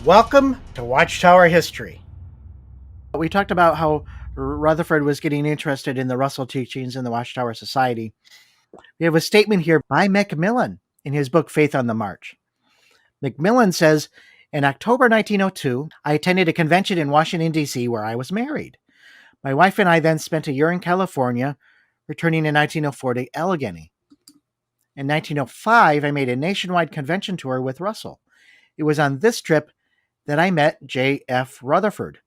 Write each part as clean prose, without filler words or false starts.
Welcome to Watchtower History. We talked about how Rutherford was getting interested in the Russell teachings in the Watchtower Society. We have a statement here by MacMillan in his book Faith on the March. MacMillan says, in October 1902, I attended a convention in Washington, D.C., where I was married. My wife and I then spent a year in California, returning in 1904 to Allegheny. In 1905, I made a nationwide convention tour with Russell. It was on this trip that I met J.F. Rutherford,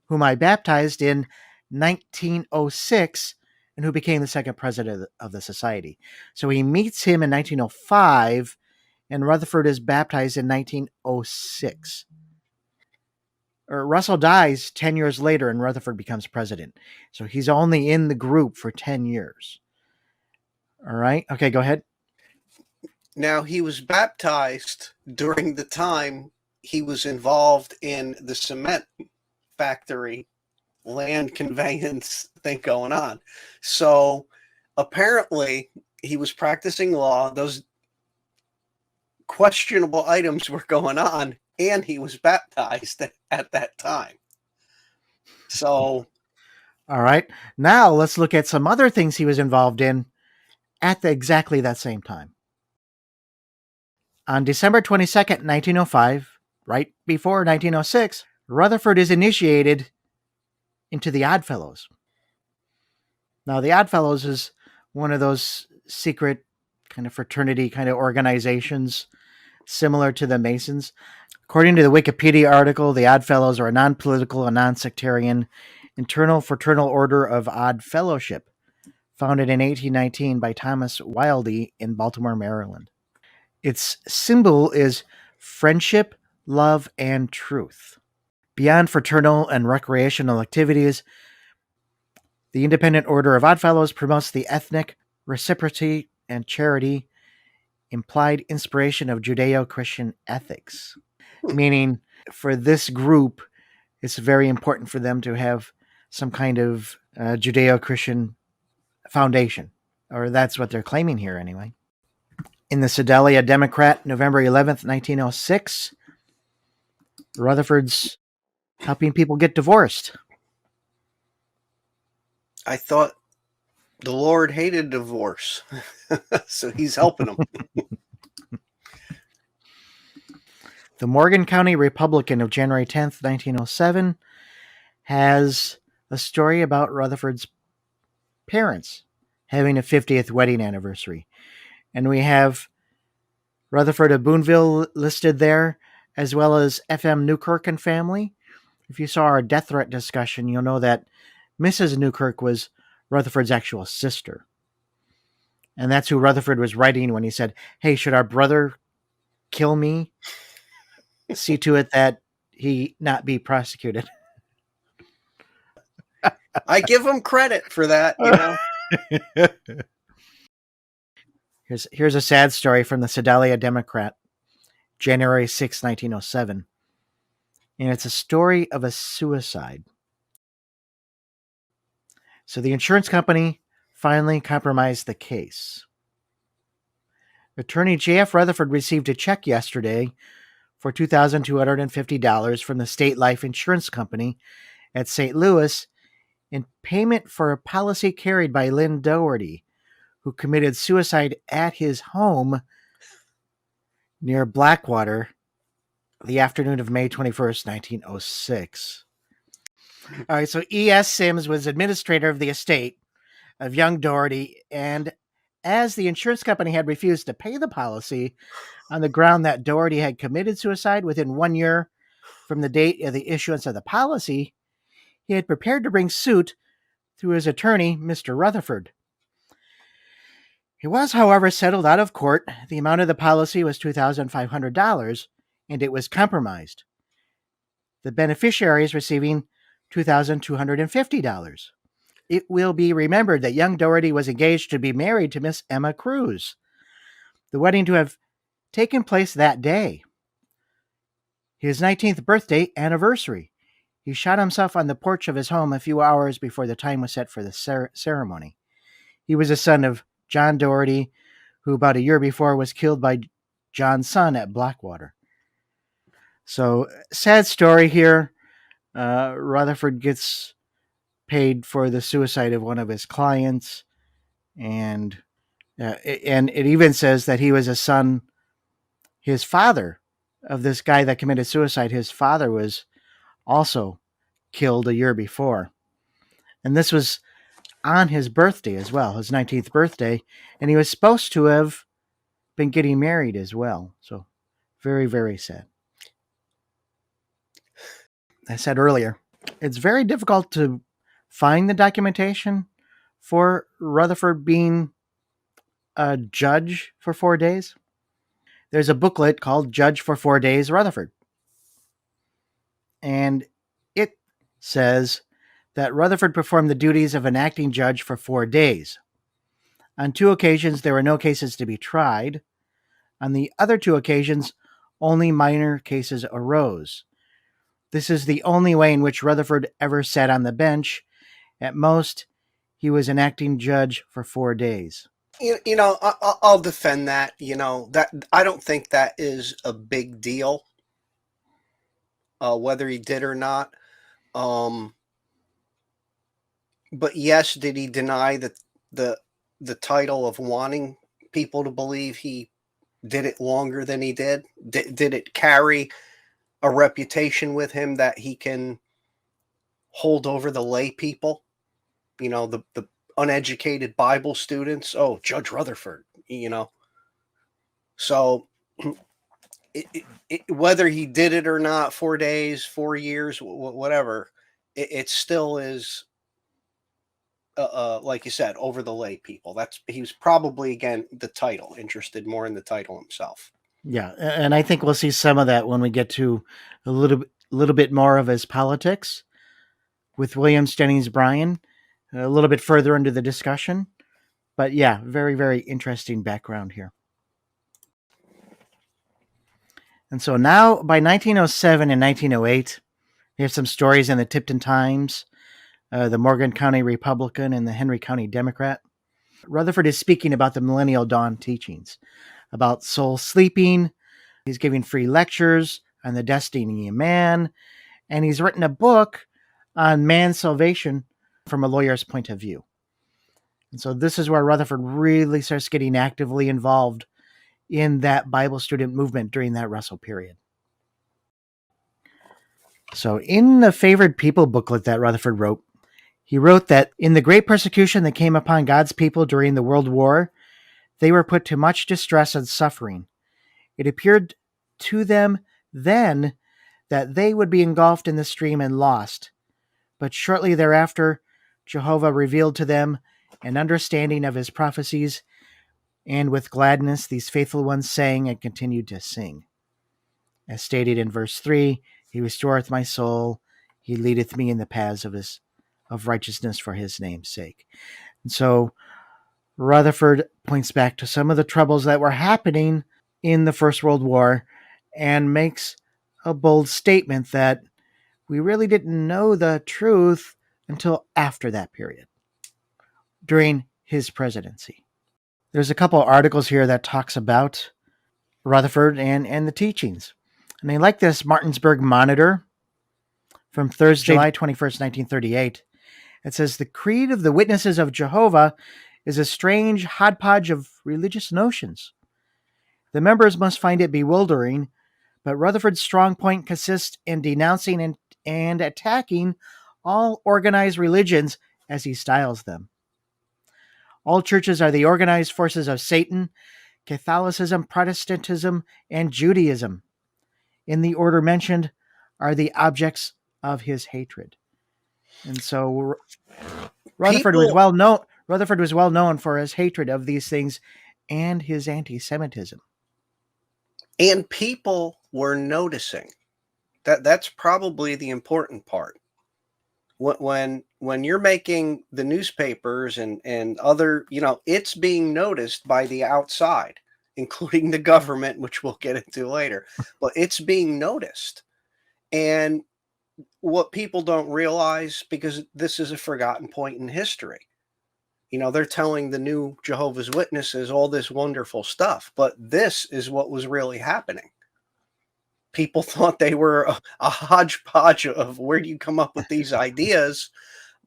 whom I baptized in 1906 and who became the second president of the society. So he meets him in 1905, and Rutherford is baptized in 1906. Russell dies 10 years later, and Rutherford becomes president. So he's only in the group for 10 years. All right. Okay, go ahead. Now, he was baptized during the time he was involved in the cement factory land conveyance thing going on. So apparently he was practicing law. Those questionable items were going on, and he was baptized at that time. So, all right. Now let's look at some other things he was involved in at exactly that same time. On December 22nd, 1905, right before 1906, Rutherford is initiated into the Oddfellows. Now, the Oddfellows is one of those secret kind of fraternity kind of organizations similar to the Masons. According to the Wikipedia article, the Oddfellows are a non-political and non-sectarian internal fraternal order of odd fellowship, founded in 1819 by Thomas Wildey in Baltimore, Maryland. Its symbol is friendship, love, and truth. Beyond fraternal and recreational activities, the Independent Order of Oddfellows promotes the ethnic reciprocity and charity, implied inspiration of Judeo-Christian ethics. Meaning, for this group, it's very important for them to have some kind of Judeo-Christian foundation, or that's what they're claiming here anyway. In the Sedalia Democrat, November 11th, 1906, Rutherford's helping people get divorced. I thought the Lord hated divorce, so he's helping them. The Morgan County Republican of January 10th, 1907, has a story about Rutherford's parents having a 50th wedding anniversary. And we have Rutherford of Boonville listed there, as well as F.M. Newkirk and family. If you saw our death threat discussion, you'll know that Mrs. Newkirk was Rutherford's actual sister. And that's who Rutherford was writing when he said, hey, should our brother kill me? See to it that he not be prosecuted. I give him credit for that, you know. Here's a sad story from the Sedalia Democrat, January 6, 1907. And it's a story of a suicide. So the insurance company finally compromised the case. Attorney J.F. Rutherford received a check yesterday for $2,250 from the State Life Insurance Company at St. Louis in payment for a policy carried by Lynn Doherty, who committed suicide at his home near Blackwater the afternoon of May 21st, 1906. All right, so E.S. Sims was administrator of the estate of young Doherty, and as the insurance company had refused to pay the policy on the ground that Doherty had committed suicide within 1 year from the date of the issuance of the policy, he had prepared to bring suit through his attorney, Mr. Rutherford. It was, however, settled out of court. The amount of the policy was $2,500, and it was compromised. The beneficiaries receiving $2,250. It will be remembered that young Doherty was engaged to be married to Miss Emma Cruz, the wedding to have taken place that day, his 19th birthday anniversary. He shot himself on the porch of his home a few hours before the time was set for the ceremony. He was a son of John Doherty, who about a year before was killed by John's son at Blackwater. So, sad story here. Rutherford gets paid for the suicide of one of his clients, and it even says that he was a son. His father of this guy that committed suicide, his father was also killed a year before, and this was on his birthday as well, his 19th birthday, and he was supposed to have been getting married as well. So, very, very sad. I said earlier, it's very difficult to find the documentation for Rutherford being a judge for 4 days. There's a booklet called Judge for 4 Days Rutherford. And it says that Rutherford performed the duties of an acting judge for 4 days. On 2 occasions, there were no cases to be tried. On the other 2 occasions, only minor cases arose. This is the only way in which Rutherford ever sat on the bench. At most, he was an acting judge for 4 days. I'll defend that. That I don't think that is a big deal, whether he did or not. But yes, did he deny the title of wanting people to believe he did it longer than he did? Did it carry a reputation with him that he can hold over the lay people? The uneducated Bible students. Oh, Judge Rutherford. So whether he did it or not, 4 days, 4 years, whatever, it still is. Like you said, over the lay people. He was probably, again, the title, interested more in the title himself. Yeah, and I think we'll see some of that when we get to a little bit more of his politics with Williams Jennings Bryan a little bit further into the discussion. But yeah, very, very interesting background here. And so now by 1907 and 1908, we have some stories in the Tipton Times, the Morgan County Republican, and the Henry County Democrat. Rutherford is speaking about the Millennial Dawn teachings, about soul sleeping. He's giving free lectures on the destiny of man, and he's written a book on man's salvation from a lawyer's point of view. And so this is where Rutherford really starts getting actively involved in that Bible student movement during that Russell period. So in the Favored People booklet that Rutherford wrote, he wrote that in the great persecution that came upon God's people during the World War, they were put to much distress and suffering. It appeared to them then that they would be engulfed in the stream and lost. But shortly thereafter, Jehovah revealed to them an understanding of his prophecies, and with gladness these faithful ones sang and continued to sing. As stated in verse 3, he restoreth my soul, he leadeth me in the paths of righteousness for his name's sake. And so Rutherford points back to some of the troubles that were happening in the First World War and makes a bold statement that we really didn't know the truth until after that period, during his presidency. There's a couple of articles here that talks about Rutherford and the teachings. And I like this Martinsburg Monitor from Thursday, July 21st, 1938. It says, the creed of the Witnesses of Jehovah is a strange hodgepodge of religious notions. The members must find it bewildering, but Rutherford's strong point consists in denouncing and attacking all organized religions, as he styles them. All churches are the organized forces of Satan, Catholicism, Protestantism, and Judaism, in the order mentioned, are the objects of his hatred. And so Rutherford was well known for his hatred of these things and his anti-Semitism. And people were noticing. That's probably the important part. When you're making the newspapers and other, it's being noticed by the outside, including the government, which we'll get into later, but it's being noticed. And what people don't realize, because this is a forgotten point in history, they're telling the new Jehovah's Witnesses all this wonderful stuff, but this is what was really happening. people thought they were a hodgepodge of where do you come up with these ideas,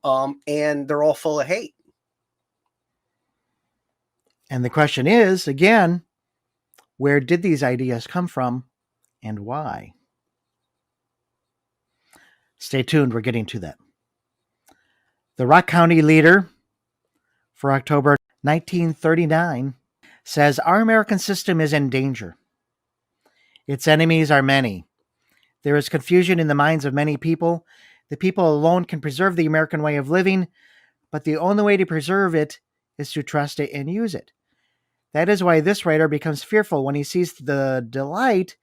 and they're all full of hate. And the question is, again, where did these ideas come from and why? Stay tuned, we're getting to that. The Rock County Leader for October 1939 says, "Our American system is in danger. Its enemies are many. There is confusion in the minds of many people. The people alone can preserve the American way of living, but the only way to preserve it is to trust it and use it. That is why this writer becomes fearful when he sees the delight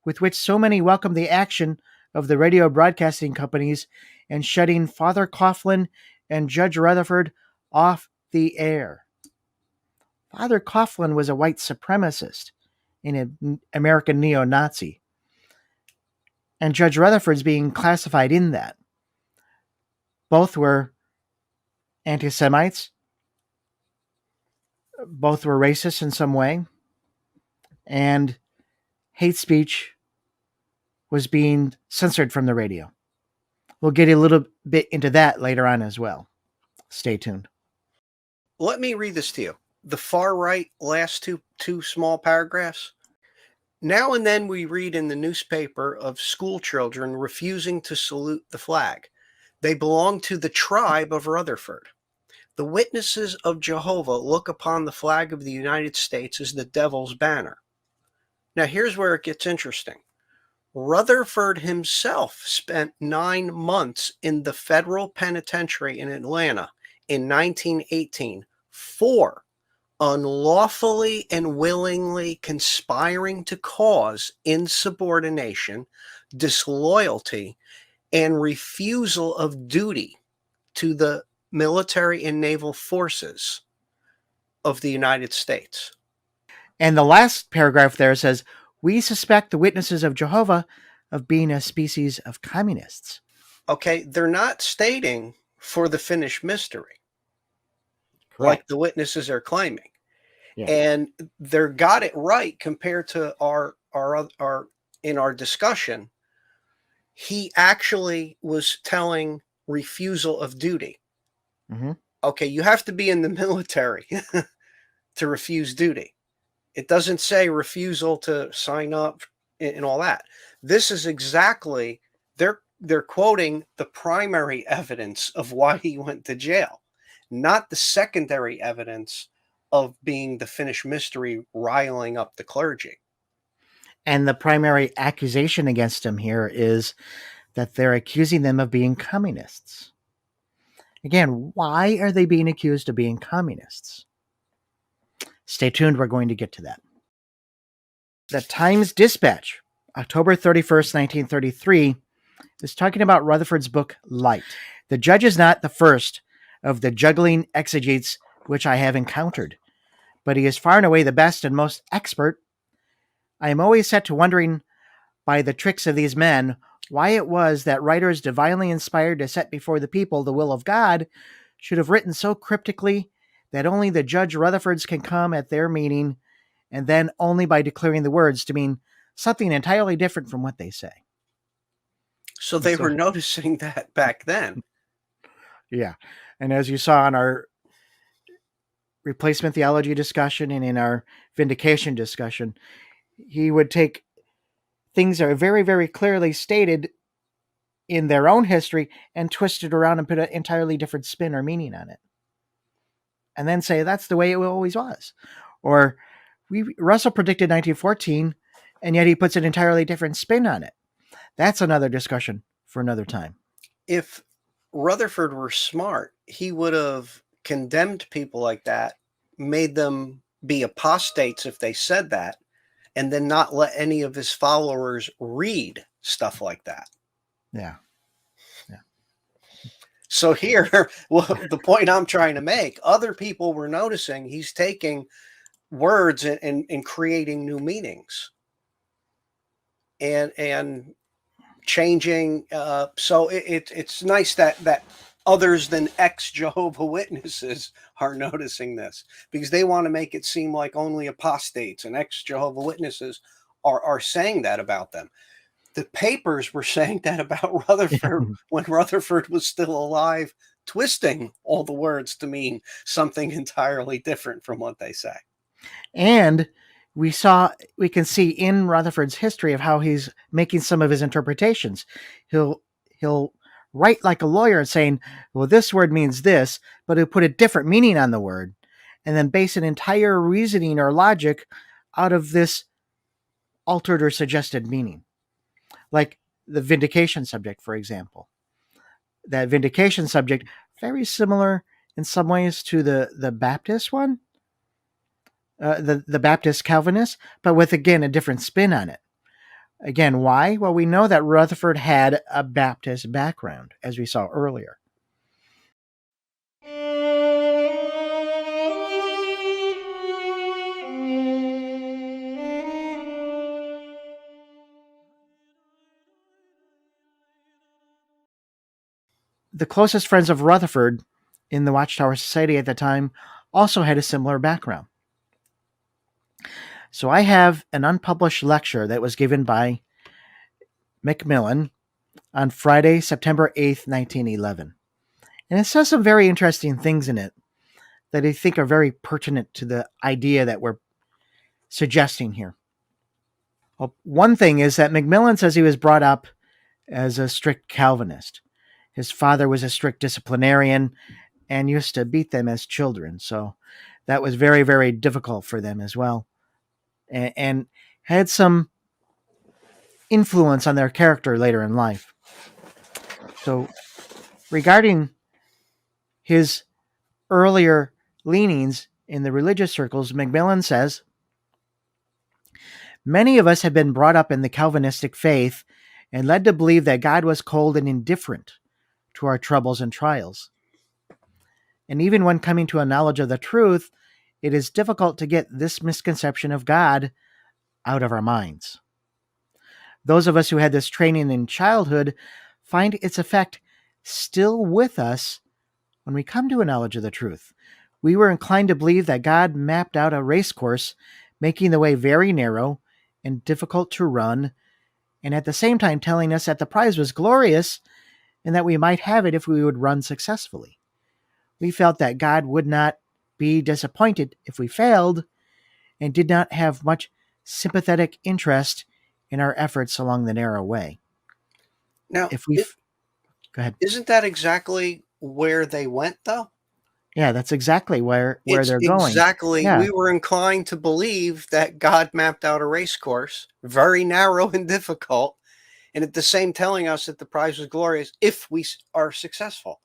with which so many welcome the action of the radio broadcasting companies in shutting Father Coughlin and Judge Rutherford off the air." Father Coughlin was a white supremacist and an American neo-Nazi, and Judge Rutherford's being classified in that. Both were anti-Semites, both were racist in some way, and hate speech was being censored from the radio. We'll get a little bit into that later on as well. Stay tuned. Let me read this to you. The far right last two small paragraphs. Now and then we read in the newspaper of school children refusing to salute the flag. They belong to the tribe of Rutherford. The witnesses of Jehovah look upon the flag of the United States as the devil's banner. Now here's where it gets interesting. Rutherford himself spent 9 months in the federal penitentiary in Atlanta in 1918 for unlawfully and willingly conspiring to cause insubordination, disloyalty, and refusal of duty to the military and naval forces of the United States. And the last paragraph there says, "We suspect the witnesses of Jehovah of being a species of communists." Okay, they're not stating for the finished mystery, like the witnesses are claiming. Yeah. And they're got it right compared to our in our discussion. He actually was telling refusal of duty. Mm-hmm. Okay, you have to be in the military to refuse duty. It doesn't say refusal to sign up and all that. This is exactly, they're quoting the primary evidence of why he went to jail, not the secondary evidence of being the finished mystery riling up the clergy. And the primary accusation against him here is that they're accusing them of being communists. Again, why are they being accused of being communists? Stay tuned, we're going to get to that. The Times Dispatch, October 31st, 1933, is talking about Rutherford's book, Light. "The judge is not the first of the juggling exegetes which I have encountered, but he is far and away the best and most expert. I am always set to wondering by the tricks of these men why it was that writers divinely inspired to set before the people the will of God should have written so cryptically that only the Judge Rutherfords can come at their meaning, and then only by declaring the words to mean something entirely different from what they say." So they were noticing that back then. Yeah. And as you saw in our replacement theology discussion and in our vindication discussion, he would take things that are very, very clearly stated in their own history and twist it around and put an entirely different spin or meaning on it. And then say that's the way it always was. Or Russell predicted 1914, and yet he puts an entirely different spin on it. That's another discussion for another time. If Rutherford were smart, he would have condemned people like that, made them be apostates if they said that, and then not let any of his followers read stuff like that. Yeah. So here, well, the point I'm trying to make, other people were noticing he's taking words and creating new meanings and changing. So it's nice that others than ex-Jehovah Witnesses are noticing this, because they want to make it seem like only apostates and ex-Jehovah Witnesses are saying that about them. the papers were saying that about Rutherford when Rutherford was still alive, twisting all the words to mean something entirely different from what they say. And we can see in Rutherford's history of how he's making some of his interpretations. He'll write like a lawyer and saying, well, this word means this, but he'll put a different meaning on the word and then base an entire reasoning or logic out of this altered or suggested meaning. Like the vindication subject, for example. That vindication subject, very similar in some ways to the Baptist one, the Baptist Calvinist, but with, again, a different spin on it. Again, why? Well, we know that Rutherford had a Baptist background, as we saw earlier. The closest friends of Rutherford in the Watchtower Society at the time also had a similar background. So I have an unpublished lecture that was given by MacMillan on Friday, September 8th, 1911. And it says some very interesting things in it that I think are very pertinent to the idea that we're suggesting here. Well, one thing is that MacMillan says he was brought up as a strict Calvinist. His father was a strict disciplinarian and used to beat them as children. So that was very, very difficult for them as well. And had some influence on their character later in life. So regarding his earlier leanings in the religious circles, MacMillan says, many of us have been brought up in the Calvinistic faith and led to believe that God was cold and indifferent to our troubles and trials. And even when coming to a knowledge of the truth, it is difficult to get this misconception of God out of our minds. Those of us who had this training in childhood find its effect still with us when we come to a knowledge of the truth. We were inclined to believe that God mapped out a race course, making the way very narrow and difficult to run, and at the same time telling us that the prize was glorious and that we might have it if we would run successfully. We felt that God would not be disappointed if we failed and did not have much sympathetic interest in our efforts along the narrow way. Now, Go ahead. Isn't that exactly where they went, though? Yeah, that's exactly where It's they're going. exactly, Yeah. we were inclined to believe that God mapped out a race course, very narrow and difficult, and at the same telling us that the prize was glorious if we are successful.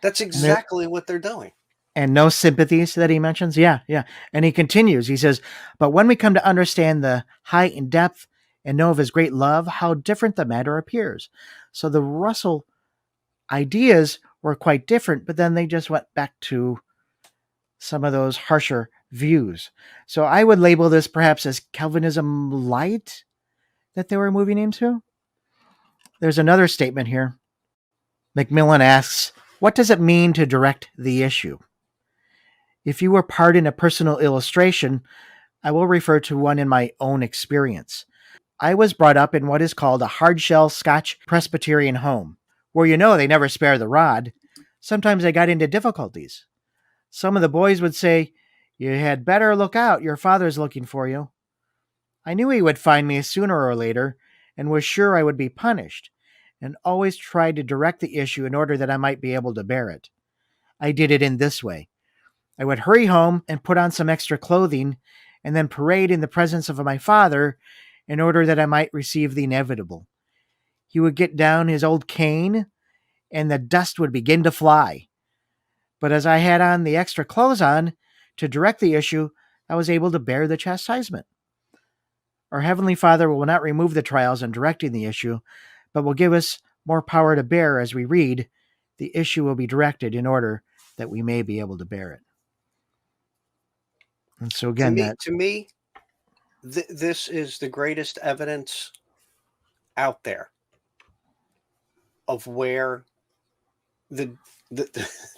That's exactly what they're doing. And no sympathies that he mentions. Yeah. And he continues. He says, but when we come to understand the height and depth and know of his great love, how different the matter appears. So the Russell ideas were quite different, but then they just went back to some of those harsher views. So I would label this perhaps as Calvinism light that they were moving into. There's another statement here. MacMillan asks, what does it mean to direct the issue? If you were pardon a personal illustration, I will refer to one in my own experience. I was brought up in what is called a hard-shell Scotch Presbyterian home, where they never spare the rod. Sometimes I got into difficulties. Some of the boys would say, you had better look out, your father's looking for you. I knew he would find me sooner or later, and was sure I would be punished, and always tried to direct the issue in order that I might be able to bear it. I did it in this way. I would hurry home and put on some extra clothing, and then parade in the presence of my father in order that I might receive the inevitable. He would get down his old cane, and the dust would begin to fly. But as I had on the extra clothes on to direct the issue, I was able to bear the chastisement. Our Heavenly Father will not remove the trials in directing the issue, but will give us more power to bear as we read. The issue will be directed in order that we may be able to bear it. And so again, to me, this is the greatest evidence out there of where the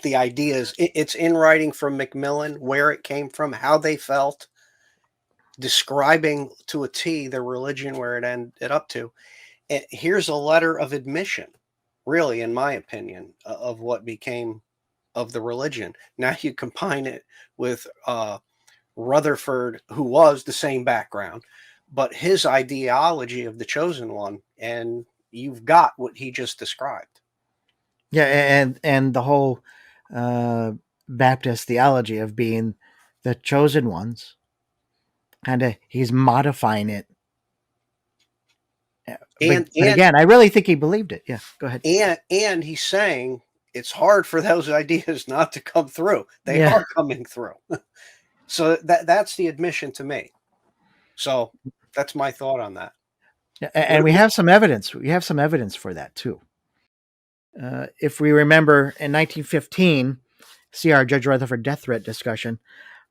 ideas. It's in writing from MacMillan, where it came from, how they felt, describing to a T their religion, where it ended up to, Here's a letter of admission, really, in my opinion, of what became of the religion. Now you combine it with Rutherford, who was the same background, but his ideology of the chosen one, and you've got what he just described. Yeah, and the whole Baptist theology of being the chosen ones, kind of he's modifying it. But And again, I really think he believed it. Yeah, go ahead. and he's saying it's hard for those ideas not to come through. They Yeah, are coming through. So that's the admission to me. So that's my thought on that. and we have some evidence. We have some evidence for that too. If we remember in 1915, see our Judge Rutherford death threat discussion,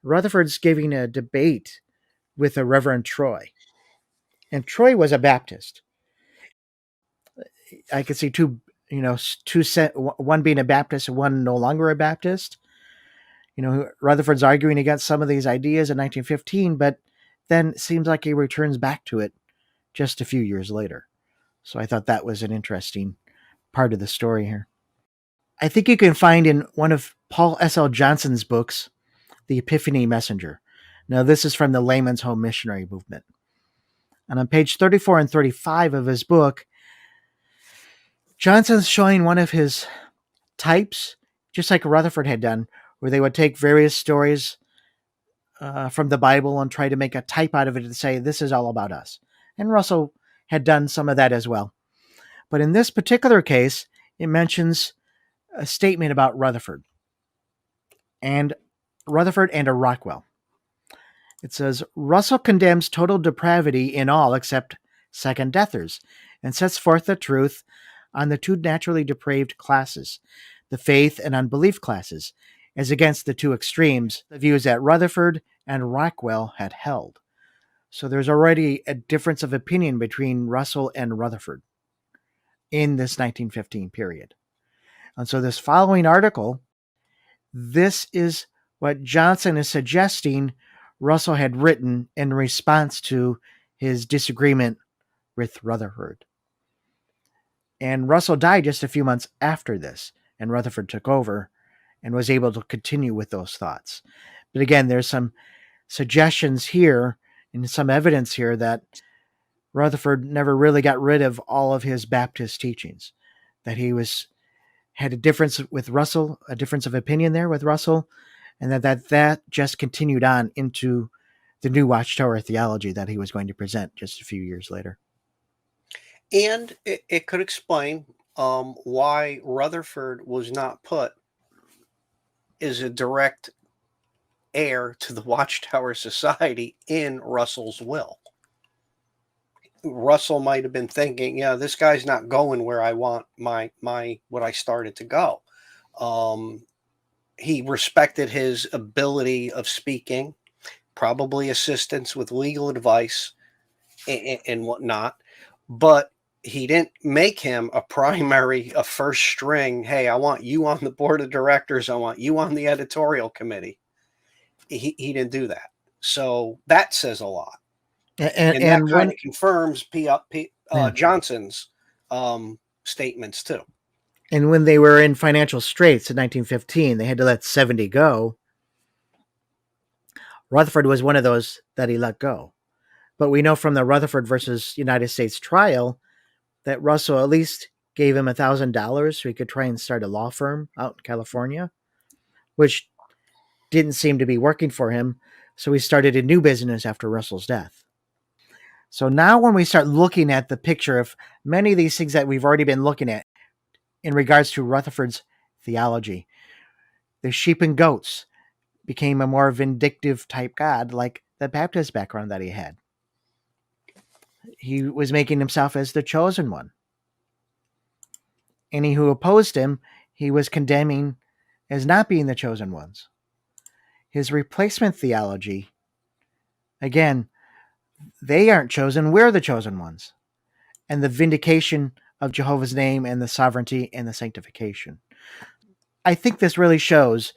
Rutherford's giving a debate with a Reverend Troy. And Troy was a Baptist. I could see one being a Baptist and one no longer a Baptist. Rutherford's arguing against some of these ideas in 1915, but then it seems like he returns back to it just a few years later. So I thought that was an interesting part of the story here. I think you can find in one of Paul S.L. Johnson's books, The Epiphany Messenger. Now, this is from the Layman's Home Missionary Movement. And on page 34 and 35 of his book, Johnson's showing one of his types, just like Rutherford had done, where they would take various stories from the Bible and try to make a type out of it and say, this is all about us. And Russell had done some of that as well. But in this particular case, it mentions a statement about Rutherford and a Rockwell. It says, Russell condemns total depravity in all except second deathers and sets forth the truth on the two naturally depraved classes, the faith and unbelief classes, as against the two extremes, the views that Rutherford and Rockwell had held. So there's already a difference of opinion between Russell and Rutherford in this 1915 period. And so this following article, this is what Johnson is suggesting Russell had written in response to his disagreement with Rutherford. And Russell died just a few months after this, and Rutherford took over and was able to continue with those thoughts. But again, there's some suggestions here and some evidence here that Rutherford never really got rid of all of his Baptist teachings, that he had a difference with Russell, a difference of opinion there with Russell, and that just continued on into the new Watchtower theology that he was going to present just a few years later. And it could explain why Rutherford was not put as a direct heir to the Watchtower Society in Russell's will. Russell might have been thinking, yeah, this guy's not going where I want my what I started to go. He respected his ability of speaking, probably assistance with legal advice and whatnot, but he didn't make him a first string. Hey, I want you on the board of directors. I want you on the editorial committee. He didn't do that. So that says a lot. And that kind of confirms Johnson's statements too. And when they were in financial straits in 1915, they had to let 70 go. Rutherford was one of those that he let go. But we know from the Rutherford versus United States trial that Russell at least gave him $1,000 so he could try and start a law firm out in California, which didn't seem to be working for him. So he started a new business after Russell's death. So now when we start looking at the picture of many of these things that we've already been looking at in regards to Rutherford's theology, the sheep and goats became a more vindictive type God, like the Baptist background that he had. He was making himself as the chosen one. Any who opposed him, he was condemning as not being the chosen ones. His replacement theology, again, they aren't chosen, we're the chosen ones. And the vindication of Jehovah's name and the sovereignty and the sanctification. I think this really shows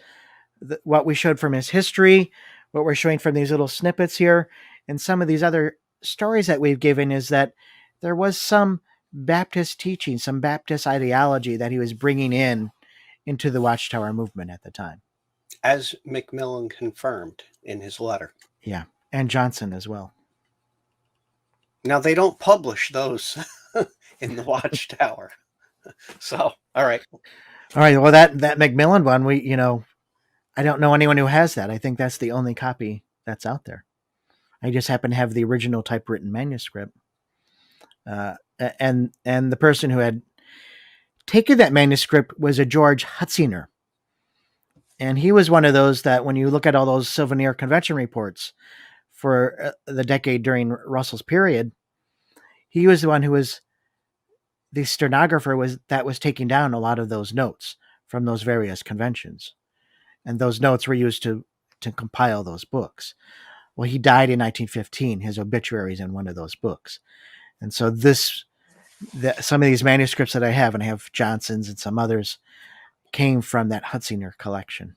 what we showed from his history, what we're showing from these little snippets here, and some of these other stories that we've given is that there was some Baptist teaching, some Baptist ideology that he was bringing into the Watchtower movement at the time. As MacMillan confirmed in his letter. Yeah, and Johnson as well. Now, they don't publish those in the Watchtower. So, all right. All right, well, that MacMillan one, I don't know anyone who has that. I think that's the only copy that's out there. I just happen to have the original typewritten manuscript. And the person who had taken that manuscript was a George Hutzinger. And he was one of those that when you look at all those souvenir convention reports for the decade during Russell's period, he was the one who was the stenographer that was taking down a lot of those notes from those various conventions. And those notes were used to compile those books. Well, he died in 1915. His obituary is in one of those books. And so some of these manuscripts that I have, and I have Johnson's and some others, came from that Hutzinger collection.